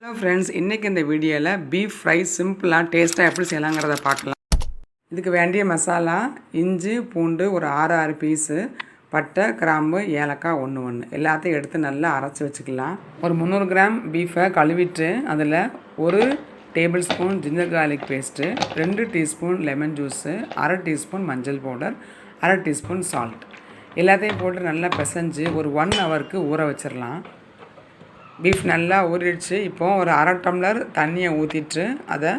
Hello friends, இன்னைக்கு இந்த வீடியோல beef fry சிம்பிளா டேஸ்டா எப்படி செய்யலாம்ங்கறத பார்க்கலாம். இதுக்கு வேண்டிய மசாலா இஞ்சி பூண்டு ஒரு 6 பீஸ், பட்டை கிராம்பு ஏலக்காய் 1 எல்லாத்தையும் எடுத்து நல்லா அரைச்சு வச்சுக்கலாம். ஒரு 300 கிராம் பீஃபை கழுவிட்டு அதில் 1 tablespoon ginger garlic paste, 2 teaspoon lemon juice, 1/2 teaspoon மஞ்சள் பவுடர், 1/2 டீஸ்பூன் சால்ட் எல்லாத்தையும் போட்டு நல்லா பிசைஞ்சு ஒரு 1 ஹவருக்கு ஊற வச்சிரலாம். பீஃப் நல்லா ஊறிடுச்சு. இப்போ ஒரு 1/2 டம்ளர் தண்ணியை ஊற்றிட்டு அதை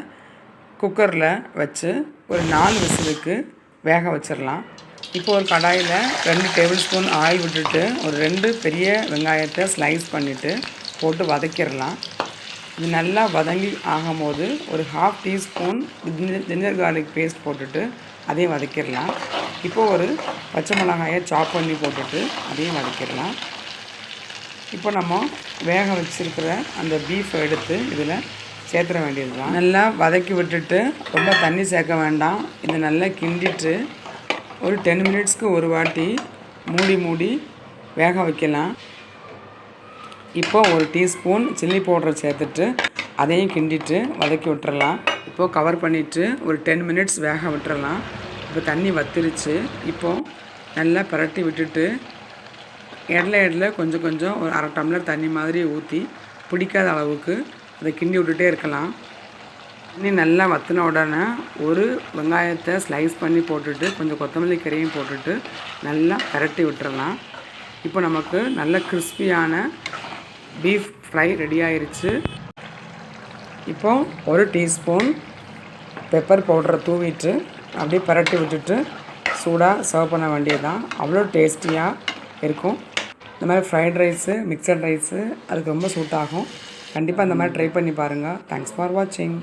குக்கரில் வச்சு ஒரு 4 விசிலுக்கு வேக வச்சிடலாம். இப்போ ஒரு கடாயில் 2 டேபிள் ஸ்பூன் ஆயில் விட்டுட்டு ஒரு 2 பெரிய வெங்காயத்தை ஸ்லைஸ் பண்ணிவிட்டு போட்டு வதக்கிடலாம். இது நல்லா வதங்கி ஆகும்போது ஒரு 1/2 டீஸ்பூன் ஜிஞ்சர் கார்லிக் பேஸ்ட் போட்டுட்டு அதையும் வதக்கிடலாம். இப்போது ஒரு பச்சை மிளகாயை சாப் பண்ணி போட்டுட்டு அதையும் வதக்கிடலாம். இப்போ நம்ம வேக வச்சுருக்கிற அந்த பீஃபை எடுத்து இதில் சேர்த்துற வேண்டியது தான். நல்லா வதக்கி விட்டுட்டு ரொம்ப தண்ணி சேர்க்க வேண்டாம். இதை நல்லா கிண்டிட்டு ஒரு 10 மினிட்ஸ்க்கு ஒரு வாட்டி மூடி வேக வைக்கலாம். இப்போ ஒரு டீஸ்பூன் சில்லி பவுடர் சேர்த்துட்டு அதையும் கிண்டிட்டு வதக்கி விட்டுறலாம். இப்போது கவர் பண்ணிவிட்டு ஒரு 10 மினிட்ஸ் வேக விட்டுறலாம். இப்போ தண்ணி வத்திருச்சு. இப்போது நல்லா பரட்டி விட்டுட்டு இடையில கொஞ்சம் ஒரு 1/2 டம்ளர் தண்ணி மாதிரி ஊற்றி பிடிக்காத அளவுக்கு அதை கிண்டி விட்டுட்டே இருக்கலாம். தண்ணி நல்லா வற்றின உடனே ஒரு வெங்காயத்தை ஸ்லைஸ் பண்ணி போட்டுட்டு கொஞ்சம் கொத்தமல்லி கறியும் போட்டுட்டு நல்லா பரட்டி விட்டுறலாம். இப்போ நமக்கு நல்ல கிறிஸ்பியான பீஃப் ஃப்ரை ரெடி ஆயிடுச்சு. இப்போ ஒரு டீஸ்பூன் பெப்பர் பவுடரை தூவிட்டு அப்படியே பரட்டி விட்டுட்டு சூடாக சர்வ் பண்ண வேண்டியதுதான். அவ்வளோ டேஸ்டியாக இருக்கும். இந்த மாதிரி ஃப்ரைட் ரைஸு, மிக்சட் ரைஸு அதுக்கு ரொம்ப சூட் ஆகும். கண்டிப்பாக இந்த மாதிரி ட்ரை பண்ணி பாருங்கள். தேங்க்ஸ் ஃபார் வாட்சிங்.